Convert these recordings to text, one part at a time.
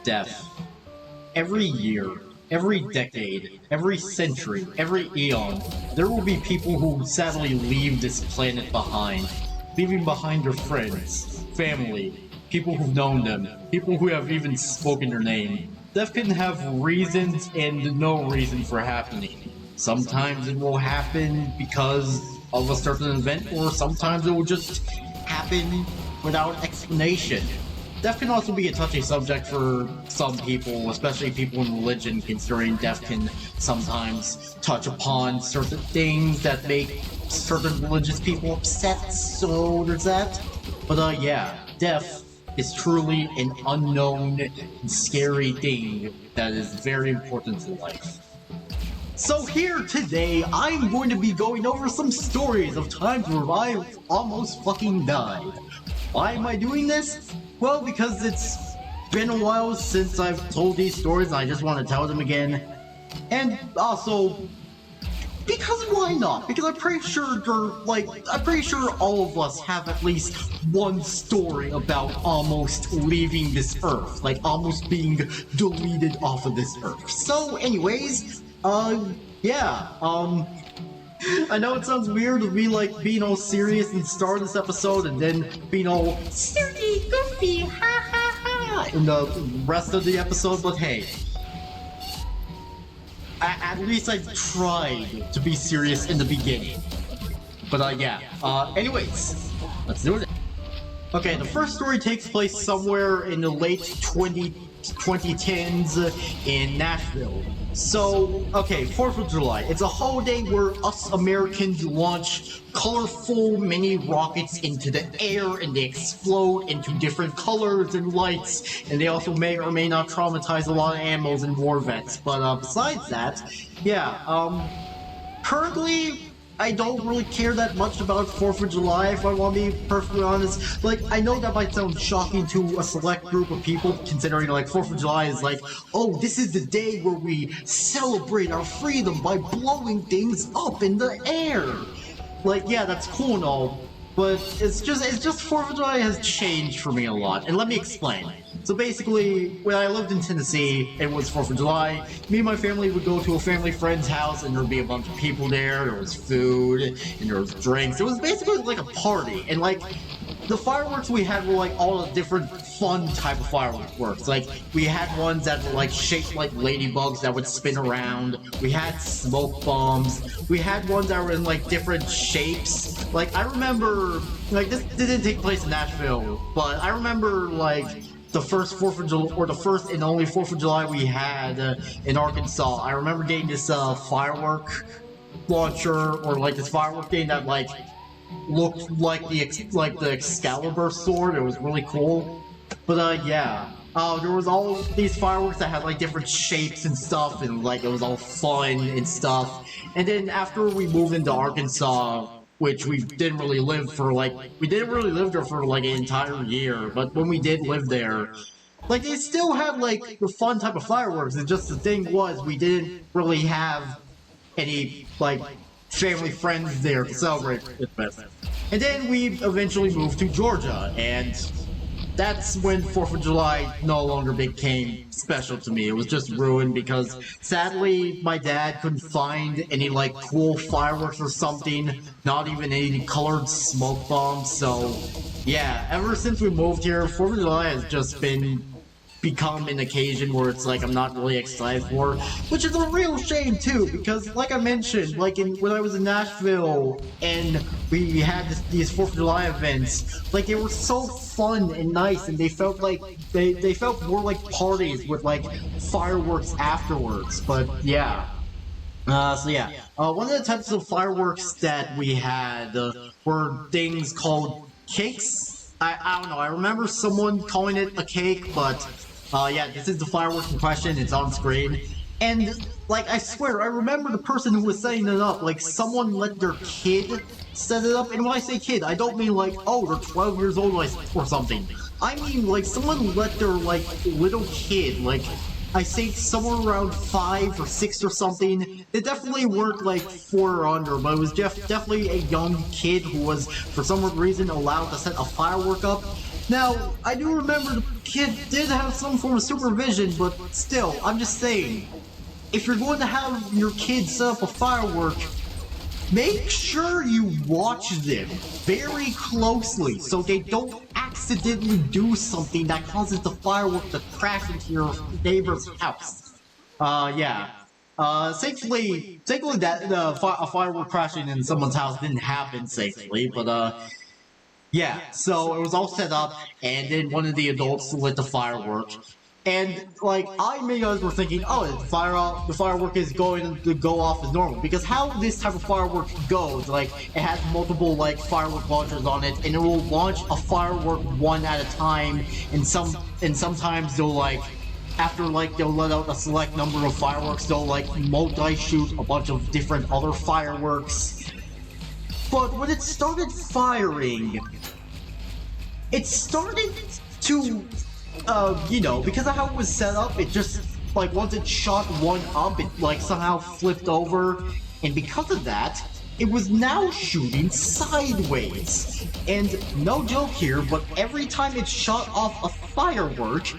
death. Every year, every decade, every century, every eon, there will be people who sadly leave this planet behind, leaving behind their friends, family, people who've known them, people who have even spoken their name. Death can have reasons and no reason for happening. Sometimes it will happen because of a certain event, or sometimes it will just happen without explanation. Death can also be a touchy subject for some people, especially people in religion, considering death can sometimes touch upon certain things that make certain religious people upset, so there's that. But yeah, death is truly an unknown and scary thing that is very important to life. So here today, I'm going to be going over some stories of times where I've almost fucking died. Why am I doing this? Well, because it's been a while since I've told these stories and I just want to tell them again. And also, because why not? Because I'm pretty sure all of us have at least one story about almost leaving this earth. Like, almost being deleted off of this earth. So, anyways, yeah, I know it sounds weird to be like being all serious and start this episode and then being all silly, goofy, ha ha ha in the rest of the episode, but hey, at least I tried to be serious in the beginning. But yeah, anyways, let's do it. Okay, the first story takes place somewhere in the late 2010s in Nashville. So, okay, 4th of July. It's a holiday where us Americans launch colorful mini rockets into the air and they explode into different colors and lights, and they also may or may not traumatize a lot of animals and war vets. But besides that, yeah, currently I don't really care that much about 4th of July, if I want to be perfectly honest. Like, I know that might sound shocking to a select group of people, considering, like, 4th of July is like, oh, this is the day where we celebrate our freedom by blowing things up in the air. Like, yeah, that's cool and all, but it's just 4th of July has changed for me a lot, and let me explain. So basically, when I lived in Tennessee, it was 4th of July, me and my family would go to a family friend's house and there'd be a bunch of people there was food, and there was drinks. It was basically like a party, and like, the fireworks we had were like all the different fun type of fireworks. Like, we had ones that were like shaped like ladybugs that would spin around. We had smoke bombs. We had ones that were in like different shapes. Like, I remember, like, this didn't take place in Nashville, but I remember like the first 4th of July, or the first and only 4th of July we had in Arkansas. I remember getting this firework launcher, or like this firework thing that like looked like the Excalibur sword. It was really cool. But yeah, there was all these fireworks that had like different shapes and stuff, and like it was all fun and stuff. And then after we moved into Arkansas, which we didn't really live there for like an entire year, but when we did live there, like, they still had like the fun type of fireworks. It's just the thing was, we didn't really have any like family friends there to celebrate it with. And then we eventually moved to Georgia, and that's when 4th of July no longer became special to me. It was just ruined because, sadly, my dad couldn't find any, like, cool fireworks or something, not even any colored smoke bombs, so, yeah, ever since we moved here, 4th of July has just become an occasion where it's like I'm not really excited for, which is a real shame too, because like I mentioned, like when I was in Nashville and we had these 4th of July events, like they were so fun and nice, and they felt like they felt more like parties with like fireworks afterwards. But yeah, so yeah, one of the types of fireworks that we had were things called cakes. I don't know, I remember someone calling it a cake, but yeah, this is the fireworks in question, it's on screen. And, like, I swear, I remember the person who was setting it up, like, someone let their kid set it up. And when I say kid, I don't mean like, oh, they're 12 years old or something. I mean, like, someone let their, like, little kid, like, I think somewhere around 5 or 6 or something. They definitely weren't like 4 or under, but it was definitely a young kid who was, for some reason, allowed to set a firework up. Now, I do remember the kid did have some form of supervision, but still, I'm just saying, if you're going to have your kid set up a firework, make sure you watch them very closely so they don't accidentally do something that causes the firework to crash into your neighbor's house. Yeah. Thankfully that a firework crashing in someone's house didn't happen safely, but yeah, so it was all set up, and then one of the adults lit the firework. And, like, I and you guys were thinking, oh, the firework is going to go off as normal. Because how this type of firework goes, like, it has multiple, like, firework launchers on it, and it will launch a firework one at a time, and sometimes they'll, like, after, like, they'll let out a select number of fireworks, they'll, like, multi-shoot a bunch of different other fireworks. But when it started firing, it started to, you know, because of how it was set up, it just, like, once it shot one up, it, like, somehow flipped over, and because of that, it was now shooting sideways. And no joke here, but every time it shot off a firework,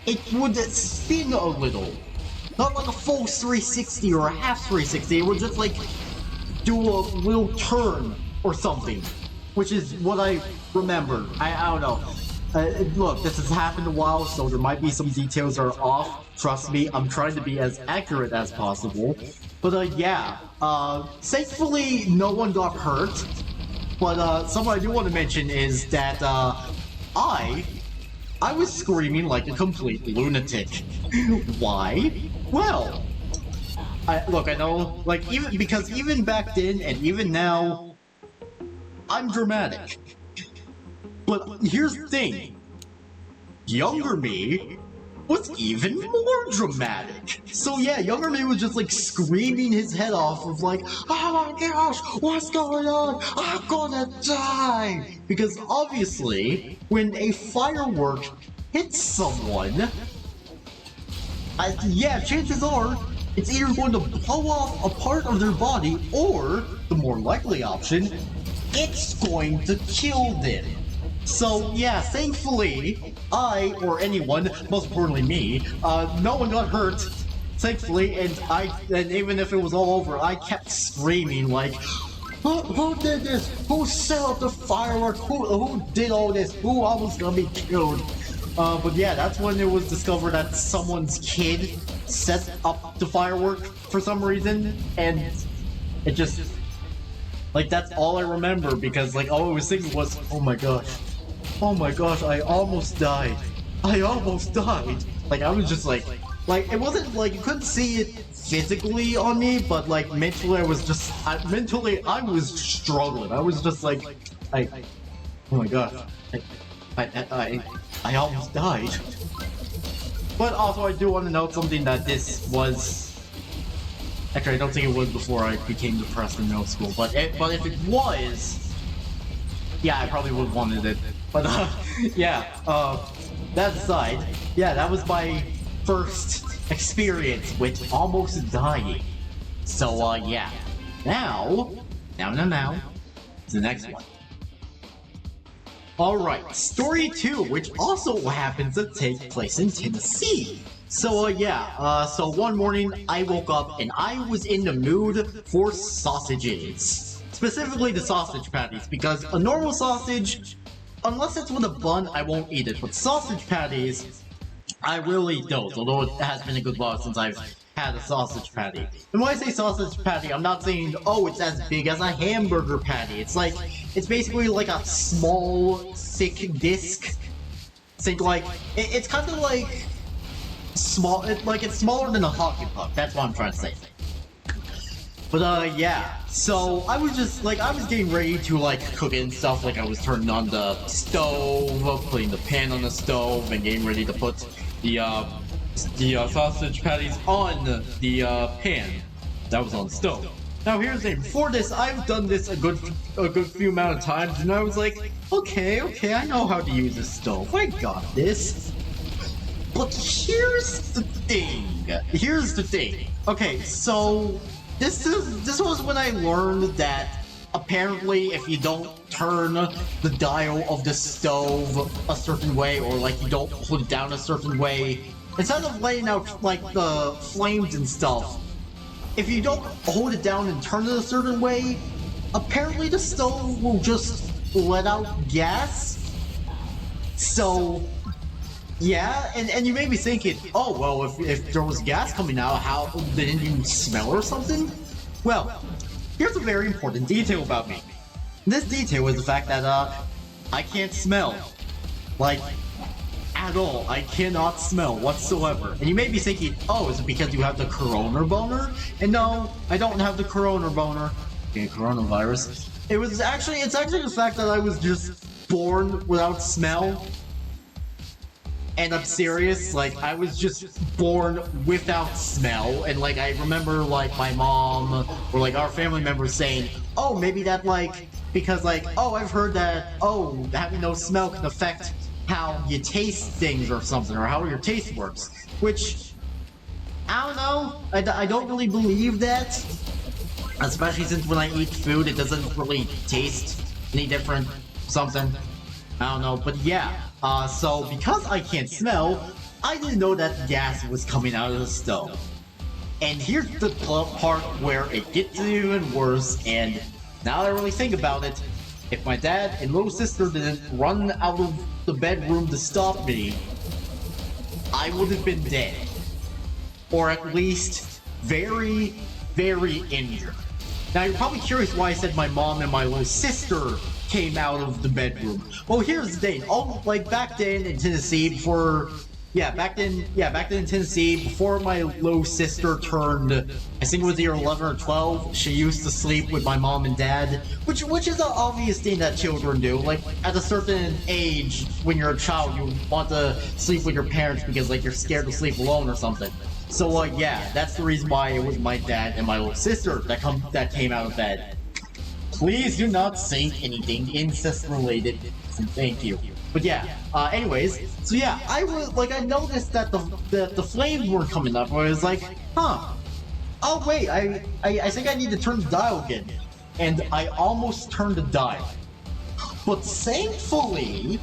it would spin a little. Not like a full 360 or a half 360, it would just, like, do a little turn or something, which is what I remember. I don't know. Look, this has happened a while, so there might be some details that are off. Trust me, I'm trying to be as accurate as possible. But yeah, thankfully no one got hurt. But something I do want to mention is that I was screaming like a complete lunatic. Why? Well, look, I know, like, even back then and even now, I'm dramatic. But here's the thing, younger me was even more dramatic. So yeah, younger me was just like screaming his head off of like, oh my gosh, what's going on? I'm gonna die! Because obviously, when a firework hits someone, yeah, chances are, it's either going to blow off a part of their body, or, the more likely option, it's going to kill them. So yeah, thankfully, I, or anyone, most importantly me, no one got hurt, thankfully, and even if it was all over, I kept screaming like, who did this? Who set up the firework? Who did all this? Who almost got me killed? But yeah, that's when it was discovered that someone's kid set up the firework for some reason, and it just, like, that's all I remember, because, like, all I was thinking was, oh my gosh, I almost died. I almost died. Like, I was just like, it wasn't, like, you couldn't see it physically on me, but, like, mentally I was just, mentally I was struggling. I was just like, oh my gosh, I almost died. But also, I do want to note something, that this was... Actually, I don't think it was before I became depressed in middle school, but if it was... Yeah, I probably would have wanted it. But, yeah, that aside, yeah, that was my first experience with almost dying. So, yeah. Now, is the next one. Alright, story 2, which also happens to take place in Tennessee. So, yeah, so one morning I woke up and I was in the mood for sausages. Specifically the sausage patties, because a normal sausage, unless it's with a bun, I won't eat it. But sausage patties, I will eat those, although it has been a good while since I've had a sausage patty. And when I say sausage patty, I'm not saying, oh, it's as big as a hamburger patty. It's like, it's basically like a small, thick disc. Think like, it's kind of like small, it's smaller than a hockey puck. That's what I'm trying to say. But, yeah, so I was just, like, I was getting ready to, like, cook it and stuff, like, I was turning on the stove, putting the pan on the stove, and getting ready to put the sausage patties on the pan that was on the stove. Now, here's the thing, before this, I've done this a good few amount of times, and I was like, okay, I know how to use this stove, I got this. But here's the thing, okay, so... This was when I learned that apparently if you don't turn the dial of the stove a certain way, or like you don't put it down a certain way, instead of letting out like the flames and stuff, if you don't hold it down and turn it a certain way, apparently the stove will just let out gas. So yeah, and you may be thinking, oh well, if there was gas coming out, how didn't you smell or something? Well, here's a very important detail about me. This detail is the fact that I can't smell, like, at all. I cannot smell whatsoever. And you may be thinking, oh, is it because you have the corona boner? And no, I don't have the corona boner. Okay, coronavirus. It's actually the fact that I was just born without smell. And I'm serious, like, I was just born without smell, and like, I remember, like, my mom, or like, our family members saying, oh, maybe that, like, because, like, oh, I've heard that, oh, having no smell can affect how you taste things or something, or how your taste works, which, I don't know, I don't really believe that, especially since when I eat food, it doesn't really taste any different, something, I don't know, but yeah. So because I can't smell, I didn't know that gas was coming out of the stove. And here's the part where it gets even worse, and now that I really think about it, if my dad and little sister didn't run out of the bedroom to stop me, I would have been dead. Or at least very, very injured. Now you're probably curious why I said my mom and my little sister came out of the bedroom. Well, here's the thing. Like back then in Tennessee, back then in Tennessee, before my little sister turned, I think it was either 11 or 12, she used to sleep with my mom and dad, which is an obvious thing that children do. Like, at a certain age, when you're a child, you want to sleep with your parents because, like, you're scared to sleep alone or something. So, yeah, that's the reason why it was my dad and my little sister that came out of bed. Please do not say anything incest-related, and thank you. But yeah, anyways, so yeah, I noticed that the flames weren't coming up, where I was like, huh, oh wait, I think I need to turn the dial again. And I almost turned the dial. But thankfully,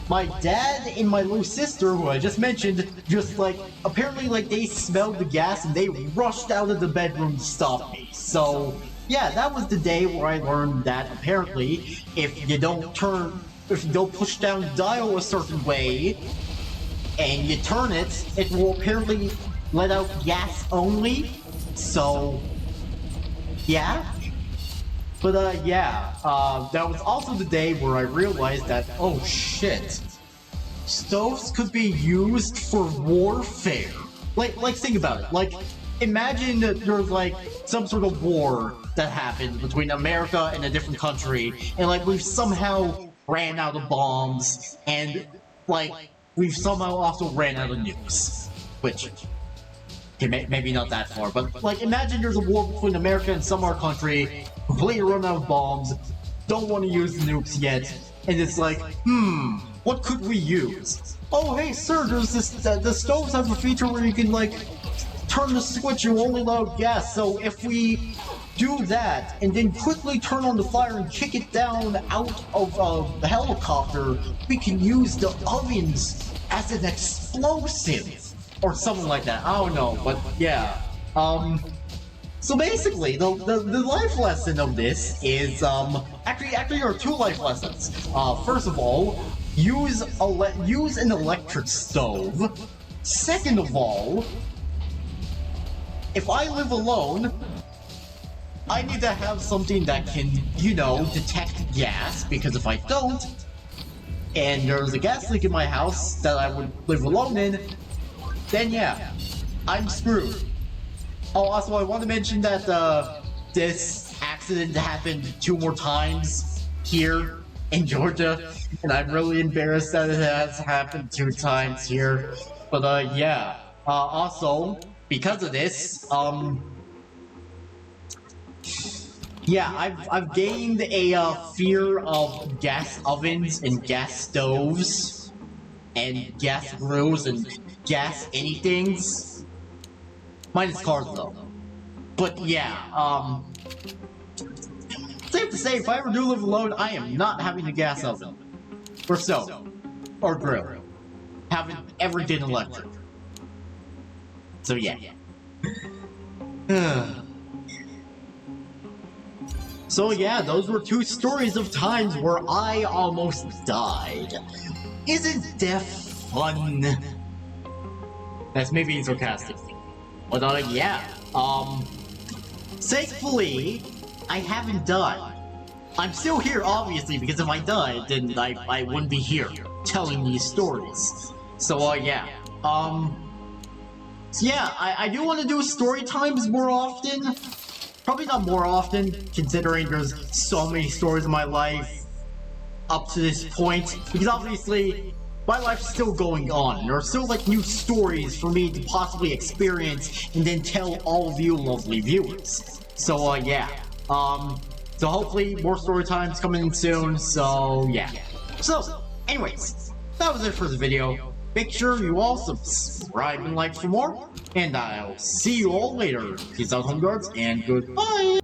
my dad and my little sister, who I just mentioned, just like, apparently like they smelled the gas and they rushed out of the bedroom to stop me. So yeah, that was the day where I learned that apparently if you don't push down the dial a certain way and you turn it, it will apparently let out gas only. So yeah. But yeah, that was also the day where I realized that, oh shit, stoves could be used for warfare. Like think about it. Like, imagine that there's like some sort of war that happened between America and a different country, and like we've somehow ran out of bombs, and like we've somehow also ran out of nukes. Which, okay, maybe not that far, but like imagine there's a war between America and some other country, completely run out of bombs, don't want to use nukes yet, and it's like, what could we use? Oh hey sir, there's this, the stoves have a feature where you can like turn the switch and only let out gas, so if we do that and then quickly turn on the fire and kick it down out of the helicopter, we can use the ovens as an explosive or something like that. I don't know, but yeah. So basically, the life lesson of this is actually there are two life lessons. First of all, use an electric stove. Second of all, if I live alone, I need to have something that can, you know, detect gas, because if I don't, and there's a gas leak in my house that I would live alone in, then yeah, I'm screwed. Oh, also, I want to mention that this accident happened 2 more times here in Georgia, and I'm really embarrassed that it has happened 2 times here. But yeah, also, because of this, yeah, I've gained a fear of gas ovens and gas stoves and gas grills and gas anythings. Minus cars though. But yeah, safe to say, if I ever do live alone, I am not having a gas oven. Or stove. Or grill. Haven't ever did electric. So yeah. So yeah, those were 2 stories of times where I almost died. Isn't death fun? That's me being sarcastic. But yeah, thankfully, I haven't died. I'm still here, obviously, because if I died, then I wouldn't be here telling these stories. So yeah, so yeah, I do want to do story times more often. Probably not more often, considering there's so many stories in my life up to this point, because obviously, my life's still going on. There are still, like, new stories for me to possibly experience and then tell all of you lovely viewers. So, yeah. So hopefully more story times coming in soon, so, yeah. So, anyways, that was it for the video. Make sure you all subscribe and like for more, and I'll see you all later. Peace out, home guards, and goodbye!